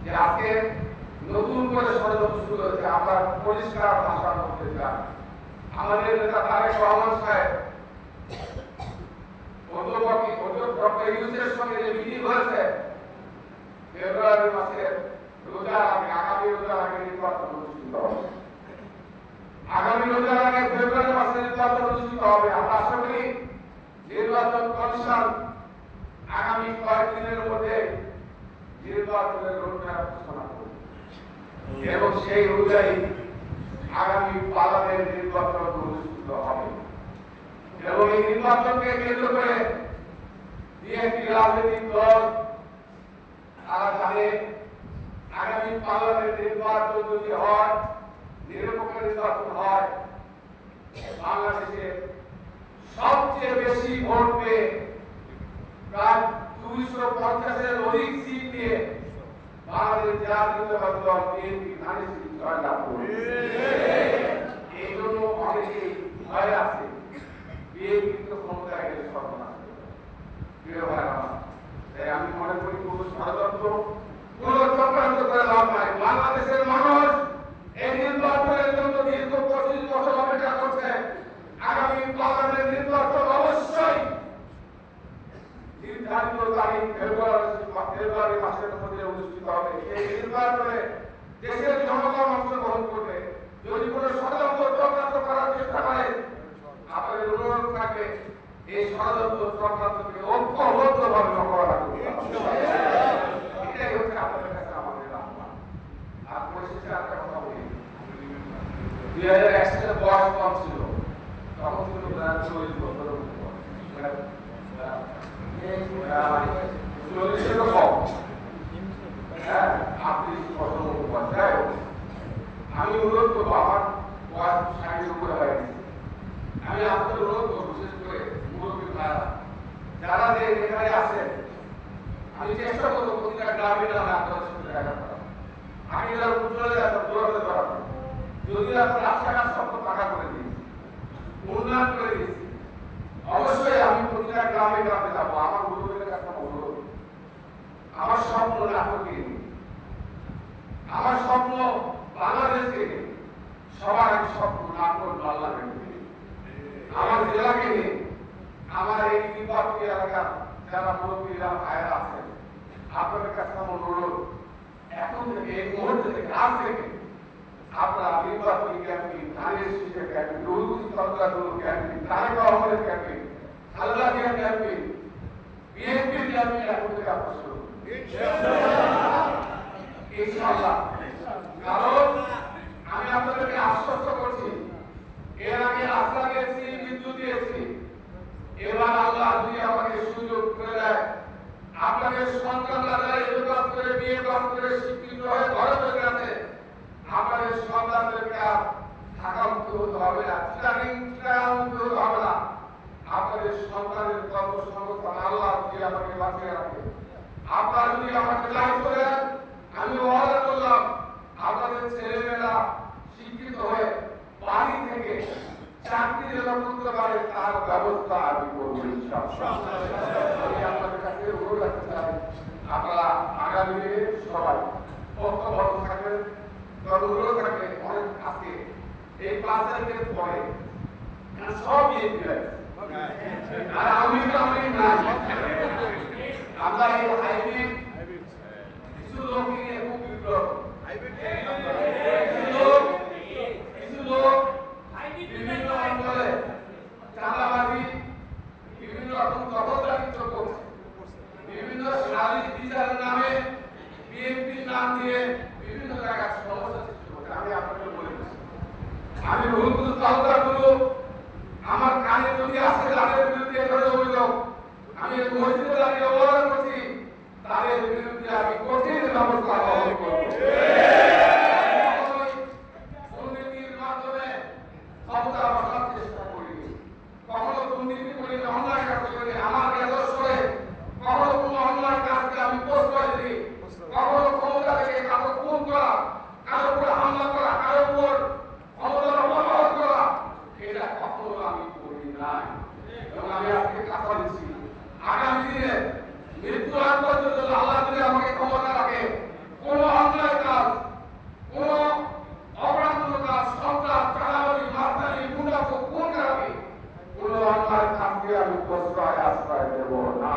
যে আজকে নতুন করে ষড়যন্ত্র শুরু হয়েছে। আমরা পরিষ্কার ভাষার মধ্যে চাই আমাদের নেতা তারেক রহমান সাহেব ডক্টর ইউনূসের সঙ্গে যে মিটিং হয়েছে ফেব্রুয়ারি মাসের রোজার আগে, আগামী রোজার আগে নির্বাচন অনুষ্ঠিত হবে। আগামী রোজার আগে ফেব্রুয়ারি মাসে নির্বাচন অনুষ্ঠিত হবে। আমরা আশা করি নির্বাচন কমিশন আগামী কয়েকদিনের মধ্যে নির্বাচনের রোডম্যাপ ঘোষণা করবে এবং সেই অনুযায়ী আগামী পার্লামেন্ট নির্বাচন অনুষ্ঠিত হবে এবং এই নির্বাচনকে কেন্দ্র করে বিএনপি রাজনৈতিক দল তারা জানে আগামী পার্লামেন্ট নির্বাচন যদি হয়, নিরপেক্ষ নির্বাচন হয়, বাংলাদেশে সবচেয়ে বেশি ভোট পেয়ে প্রায় 250-এর অধিক সিট নিয়ে বাংলাদেশ জাতীয়তাবাদী দল বিএনপি ধানের সিট জয়লাভ করবে। এই জন্য অনেকেই ভয় আছে বিএনপি তো ক্ষমতায় গেলে সর্বনাশ করবে। প্রিয় ভাইরা, তাই আমি মনে করি কোনো ষড়যন্ত্র, কোনো চক্রান্ত করে লাভ নাই। বাংলাদেশের মানুষ এই নির্বাচনের জন্য দীর্ঘ 25 বছর অপেক্ষা করছে। আগামী পার্লামেন্ট নির্বাচন অবশ্যই নির্ধারিত তারিখ ফেব্রুয়ারি মাসের মধ্যে অনুষ্ঠিত হবে। এই নির্বাচনে দেশের জনগণ অংশগ্রহণ করবে। যদি কোনো ষড়যন্ত্র চক্রান্ত করার চেষ্টা করে, আপনাদের অনুরোধ থাকবে এই ষড়যন্ত্র চক্রান্তকে ঐক্যবদ্ধভাবে মোকাবেলা করতে হবে। এটাই হচ্ছে আপনাদের কাছে আমাদের আহ্বান। আর পরিশেষে একটা কথা বলি, 2001 সালে বয়স কম ছিল, তখন ছিল 40 বছরের আমি অনুরোধ করবো, আমার বয়স 60-এর উপরে হয়ে গেছে, আমি আপনাদের অনুরোধ করবো, বিশেষ করে মুরব্বী ভাইরা যারা যে এখানে আছেন, আমি চেষ্টা করবো প্রতিটা গ্রামে গ্রামে আপনাদের সঙ্গে দেখা করা। আমি যারা উজ্জ্বলে দৌড়াতে পারবো, যদি আপনার রাস্তাঘাট সব পাকা করে দিয়েছি, উন্নয়ন করে দিয়েছি, অবশ্যই আমি প্রতিটা গ্রামে গ্রামে যাবো। আমার মুরব্বীদের কাছে অনুরোধ, আমার স্বপ্ন নাটকে নিয়ে, আমার স্বপ্ন বাংলাদেশকে নিয়ে, সবার এক স্বপ্ন নাটক বাংলাকে নিয়ে, আমার জেলাকে নিয়ে, আমার এই নির্বাচনী এলাকার যারা মুরব্বীরা ভাইয়েরা আছেন, আপনাদের কাছে আমার অনুরোধ, এখন থেকে এই মুহূর্তে থেকে আজ থেকে আপনারা নির্বাচনী ক্যাম্পেইন, ধানের শীষের ক্যাম্পেইন, রুহুল সরকার ক্যাম্পেইন, তারেক রহমানের ক্যাম্পেইন, খালেদা জিয়ার ক্যাম্পেইন, বিএনপির ক্যাম্পেইন এখন থেকে আপনারা শুরু করুন ইনশাআল্লাহ। কারণ আমি আপনাদেরকে আশ্বস্ত করছি, এর আগে রাস্তা দিয়েছি, বিদ্যুৎ দিয়েছি, এবার আল্লাহ যদি আমাকে সুযোগ করে দেয়, আপনাদের সন্তানরা যারা এডুকেশন করে, বিএ পাস করে শিক্ষিত হয়ে ঘরে বসে আছে, আপনাদের সন্তানদেরকে আর ঢাকা মুক্ত হতে হবে না, মুক্ত হতে হবে না। আপনাদের সন্তানের কর্মসংস্থান আল্লাহ যদি আমাকে বাঁচিয়ে রাখে, আপনারা যদি আমাকে দায়িত্ব দেন, আমি ওয়াদা করলাম আপনাদের ছেলেমেয়েরা শিক্ষিত হয়ে বাড়ি থেকে চাকরি যেন করতে পারে তার ব্যবস্থা আমি করবো ইনশাআল্লাহ। আমি আপনাদের কাছে অনুরোধ রাখতে চাই, আপনারা আগামী দিনে সবাই ঐক্যবদ্ধ থাকবেন। অনুরোধ থাকবে অনেক আজকে এই ক্লাসের পরে সব আর আমি আমরা এই হাইব্রিড কিছু লোক নিয়ে খুব বিপ্লব, কিছু লোক বিভিন্ন অঞ্চলে চাঁদাবাজি, বিভিন্ন রকম দখলদারিত্ব করছে, বিভিন্ন শারীরিক বিচারের নামে বিএনপির নাম দিয়ে বিভিন্ন জায়গায় সমস্যা সৃষ্টি করছে। আমি আপনাকে বলে দিচ্ছি, আমি রুহুল তালুকদার আমার কানে যদি আসে তাদের বিরুদ্ধে ধরে অভিযোগ, আমি মসজিদে দাঁড়িয়ে অবহেলা করছি, তাদের বিরুদ্ধে আমি কঠিন ব্যবস্থা গ্রহণ করব। দুর্নীতির মাধ্যমে ক্ষমতা বসার চেষ্টা করি, কখনো দুর্নীতি করি, অন্যায় কাজ করি, আমার আদর্শে কখনো কোনো অন্যায় কাজকে আমি পোস্ট করে দিই, কখনো ক্ষমতা থেকে কারো খুন করা, কারো উপর হামলা করা, কারো উপর ক্ষমতার অপব্যবহার করা, এটা কখনো আমি করি নাই। এবং আমি আজকে কথা দিচ্ছি, আগামী দিনে মৃত্যু আগ পর্যন্ত আল্লাহ যদি আমাকে ক্ষমতা রাখে, কোন নামকে আমি প্রশ্রয় আশ্রয় দেব না।